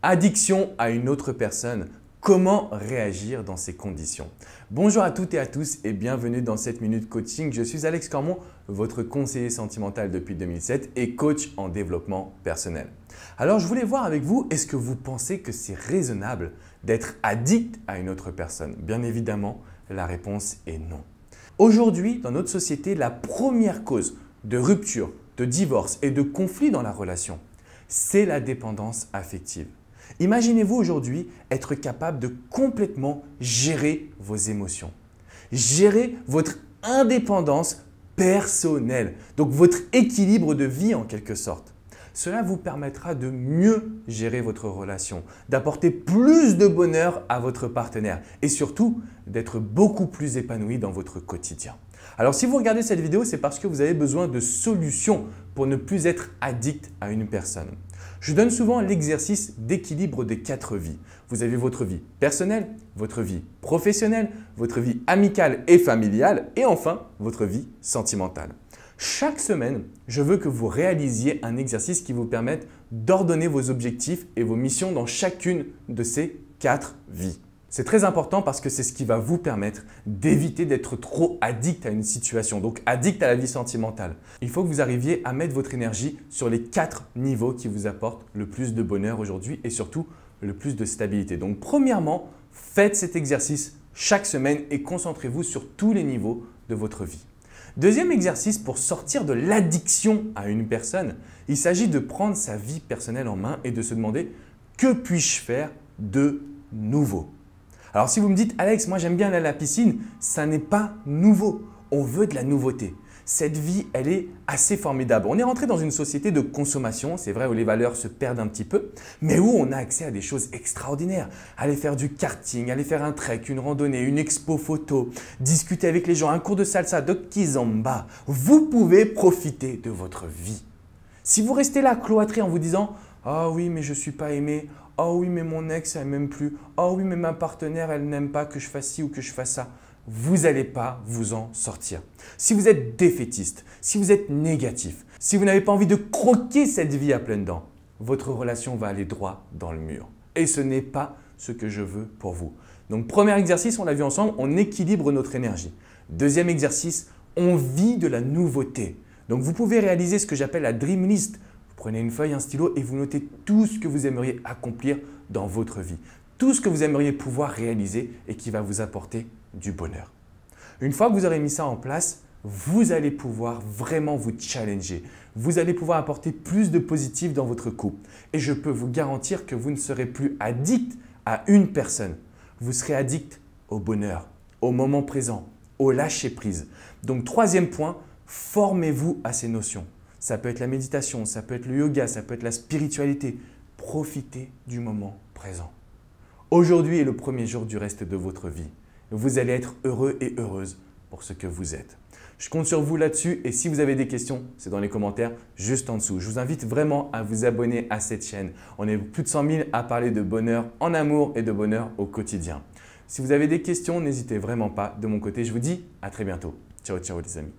Addiction à une autre personne. Comment réagir dans ces conditions? Bonjour à toutes et à tous et bienvenue dans cette minute coaching. Je suis Alex Cormon, votre conseiller sentimental depuis 2007 et coach en développement personnel. Alors je voulais voir avec vous, est-ce que vous pensez que c'est raisonnable d'être addict à une autre personne? Bien évidemment, la réponse est non. Aujourd'hui, dans notre société, la première cause de rupture, de divorce et de conflit dans la relation, c'est la dépendance affective. Imaginez-vous aujourd'hui être capable de complètement gérer vos émotions, gérer votre indépendance personnelle, donc votre équilibre de vie en quelque sorte. Cela vous permettra de mieux gérer votre relation, d'apporter plus de bonheur à votre partenaire et surtout d'être beaucoup plus épanoui dans votre quotidien. Alors si vous regardez cette vidéo, c'est parce que vous avez besoin de solutions pour ne plus être addict à une personne. Je donne souvent l'exercice d'équilibre des 4 vies. Vous avez votre vie personnelle, votre vie professionnelle, votre vie amicale et familiale et enfin votre vie sentimentale. Chaque semaine, je veux que vous réalisiez un exercice qui vous permette d'ordonner vos objectifs et vos missions dans chacune de ces 4 vies. C'est très important parce que c'est ce qui va vous permettre d'éviter d'être trop addict à une situation, donc addict à la vie sentimentale. Il faut que vous arriviez à mettre votre énergie sur les 4 niveaux qui vous apportent le plus de bonheur aujourd'hui et surtout le plus de stabilité. Donc premièrement, faites cet exercice chaque semaine et concentrez-vous sur tous les niveaux de votre vie. Deuxième exercice pour sortir de l'addiction à une personne, il s'agit de prendre sa vie personnelle en main et de se demander que puis-je faire de nouveau? Alors si vous me dites « Alex, moi j'aime bien aller à la piscine », ça n'est pas nouveau. On veut de la nouveauté. Cette vie, elle est assez formidable. On est rentré dans une société de consommation, c'est vrai, où les valeurs se perdent un petit peu, mais où on a accès à des choses extraordinaires. Aller faire du karting, aller faire un trek, une randonnée, une expo photo, discuter avec les gens, un cours de salsa, de kizomba. Vous pouvez profiter de votre vie. Si vous restez là cloîtré en vous disant « Ah oui, mais je ne suis pas aimé. Oh oui, mais mon ex, elle ne m'aime plus. Oh oui, mais ma partenaire, elle n'aime pas que je fasse ci ou que je fasse ça. » Vous n'allez pas vous en sortir. Si vous êtes défaitiste, si vous êtes négatif, si vous n'avez pas envie de croquer cette vie à pleines dents, votre relation va aller droit dans le mur. Et ce n'est pas ce que je veux pour vous. Donc, premier exercice, on l'a vu ensemble, on équilibre notre énergie. Deuxième exercice, on vit de la nouveauté. Donc, vous pouvez réaliser ce que j'appelle la dream list. Vous prenez une feuille, un stylo et vous notez tout ce que vous aimeriez accomplir dans votre vie. Tout ce que vous aimeriez pouvoir réaliser et qui va vous apporter du bonheur. Une fois que vous aurez mis ça en place, vous allez pouvoir vraiment vous challenger. Vous allez pouvoir apporter plus de positif dans votre couple. Et je peux vous garantir que vous ne serez plus addict à une personne. Vous serez addict au bonheur, au moment présent, au lâcher prise. Donc, troisième point, formez-vous à ces notions. Ça peut être la méditation, ça peut être le yoga, ça peut être la spiritualité. Profitez du moment présent. Aujourd'hui est le premier jour du reste de votre vie. Vous allez être heureux et heureuse pour ce que vous êtes. Je compte sur vous là-dessus et si vous avez des questions, c'est dans les commentaires juste en dessous. Je vous invite vraiment à vous abonner à cette chaîne. On est plus de 100 000 à parler de bonheur en amour et de bonheur au quotidien. Si vous avez des questions, n'hésitez vraiment pas. De mon côté, je vous dis à très bientôt. Ciao, ciao les amis.